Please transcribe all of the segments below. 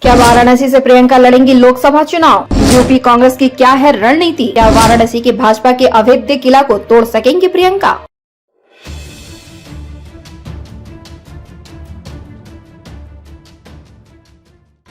क्या वाराणसी से प्रियंका लड़ेंगी लोकसभा चुनाव? यूपी कांग्रेस की क्या है रणनीति? क्या वाराणसी की भाजपा के अभेद्य किला को तोड़ सकेंगी प्रियंका?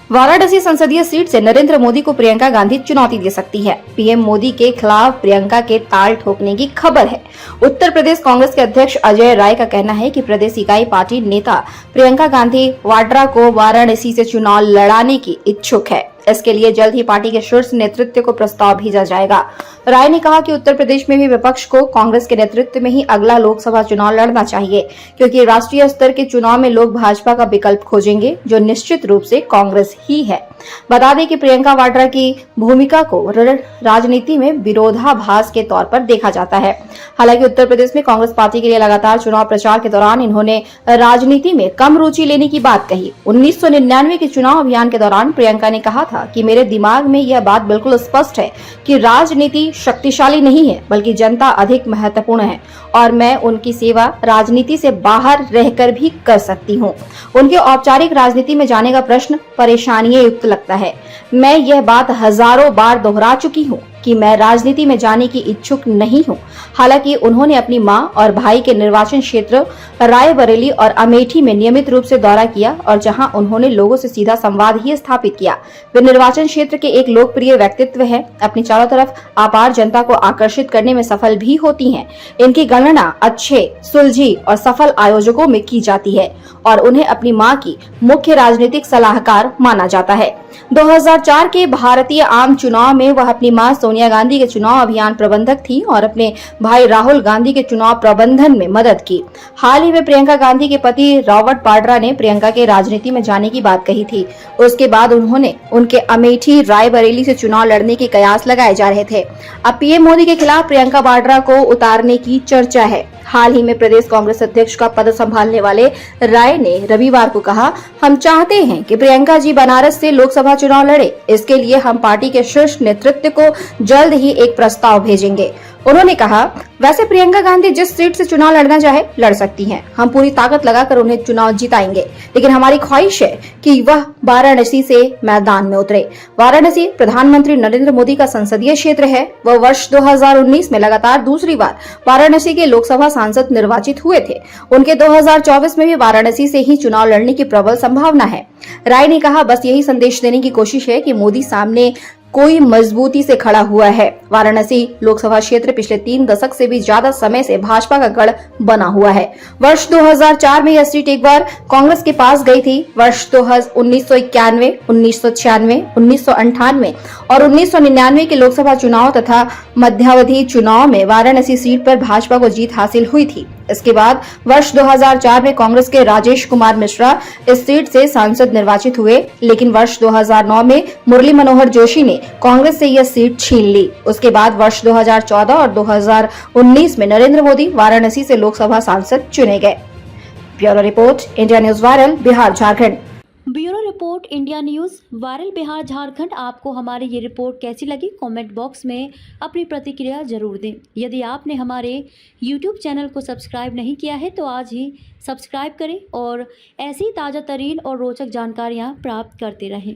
वाराणसी संसदीय सीट से नरेंद्र मोदी को प्रियंका गांधी चुनौती दे सकती है। पीएम मोदी के खिलाफ प्रियंका के ताल ठोकने की खबर है। उत्तर प्रदेश कांग्रेस के अध्यक्ष अजय राय का कहना है कि प्रदेश इकाई पार्टी नेता प्रियंका गांधी वाड्रा को वाराणसी से चुनाव लड़ाने की इच्छुक है। इसके लिए जल्द ही पार्टी के शीर्ष नेतृत्व को प्रस्ताव भेजा जाएगा। राय ने कहा कि उत्तर प्रदेश में भी विपक्ष को कांग्रेस के नेतृत्व में ही अगला लोकसभा चुनाव लड़ना चाहिए, क्योंकि राष्ट्रीय स्तर के चुनाव में लोग भाजपा का विकल्प खोजेंगे, जो निश्चित रूप से कांग्रेस ही है। बता दें कि प्रियंका वाड्रा की भूमिका को राजनीति में विरोधाभास के तौर पर देखा जाता है। हालांकि उत्तर प्रदेश में कांग्रेस पार्टी के लिए लगातार चुनाव प्रचार के दौरान इन्होंने राजनीति में कम रुचि लेने की बात कही। 1999 के चुनाव अभियान के दौरान प्रियंका ने कहा था कि मेरे दिमाग में यह बात बिल्कुल स्पष्ट है कि राजनीति शक्तिशाली नहीं है, बल्कि जनता अधिक महत्वपूर्ण है और मैं उनकी सेवा राजनीति से बाहर रहकर भी कर सकती हूं। उनके औपचारिक राजनीति में जाने का प्रश्न परेशानियां युक्त लगता है। मैं यह बात हजारों बार दोहरा चुकी हूं कि मैं राजनीति में जाने की इच्छुक नहीं हूं। हालांकि उन्होंने अपनी मां और भाई के निर्वाचन क्षेत्र रायबरेली और अमेठी में नियमित रूप से दौरा किया और जहां उन्होंने लोगों से सीधा संवाद ही स्थापित किया। वे निर्वाचन क्षेत्र के एक लोकप्रिय व्यक्तित्व है। अपनी चारों तरफ अपार जनता को आकर्षित करने में सफल भी होती हैं। इनकी गणना अच्छे, सुलझी और सफल आयोजकों में की जाती है और उन्हें अपनी मां की मुख्य राजनीतिक सलाहकार माना जाता है। 2004 के भारतीय आम चुनाव में वह अपनी मां सोनिया गांधी के चुनाव अभियान प्रबंधक थी और अपने भाई राहुल गांधी के चुनाव प्रबंधन में मदद की। हाल ही में प्रियंका गांधी के पति रॉबर्ट वाड्रा ने प्रियंका के राजनीति में जाने की बात कही थी। उसके बाद उन्होंने उनके अमेठी रायबरेली से चुनाव लड़ने के कयास लगाए जा रहे थे। अब पीएम मोदी के खिलाफ प्रियंका वाड्रा को उतारने की चर्चा है। हाल ही में प्रदेश कांग्रेस अध्यक्ष का पद संभालने वाले राय ने रविवार को कहा, हम चाहते हैं कि प्रियंका जी बनारस से लोकसभा चुनाव लड़े। इसके लिए हम पार्टी के शीर्ष नेतृत्व को जल्द ही एक प्रस्ताव भेजेंगे। उन्होंने कहा, वैसे प्रियंका गांधी जिस सीट से चुनाव लड़ना चाहे लड़ सकती हैं। हम पूरी ताकत लगाकर उन्हें चुनाव जिताएंगे, लेकिन हमारी ख्वाहिश है कि वह वाराणसी से मैदान में उतरे। वाराणसी प्रधानमंत्री नरेंद्र मोदी का संसदीय क्षेत्र है। वह वर्ष 2019 में लगातार दूसरी बार वाराणसी के लोकसभा सांसद निर्वाचित हुए थे। उनके 2024 में भी वाराणसी से ही चुनाव लड़ने की प्रबल संभावना है। राय ने कहा, बस यही संदेश देने की कोशिश है कि मोदी सामने कोई मजबूती से खड़ा हुआ है। वाराणसी लोकसभा क्षेत्र पिछले 3 दशक से भी ज्यादा समय से भाजपा का गढ़ बना हुआ है। वर्ष 2004 में यह सीट एक बार कांग्रेस के पास गई थी। वर्ष 1991, 1996, 1998 और 1999 के लोकसभा चुनाव तथा मध्यावधि चुनाव में वाराणसी सीट पर भाजपा को जीत हासिल हुई थी। इसके बाद वर्ष 2004 में कांग्रेस के राजेश कुमार मिश्रा इस सीट से सांसद निर्वाचित हुए, लेकिन वर्ष 2009 में मुरली मनोहर जोशी ने कांग्रेस से यह सीट छीन ली। उसके बाद वर्ष 2014 और 2019 में नरेंद्र मोदी वाराणसी से लोकसभा सांसद चुने गए। Bureau report, India news viral, Bihar Jharkhand. Bureau report, India news viral, Bihar Jharkhand. आपको हमारी ये रिपोर्ट कैसी लगी? कमेंट बॉक्स में अपनी प्रतिक्रिया जरूर दें। यदि आपने हमारे यूट्यूब चैनल को सब्सक्राइब नहीं किया है तो आज ही सब्सक्राइब करें और ऐसी ताज़ा तरीन और रोचक जानकारियाँ प्राप्त करते रहें।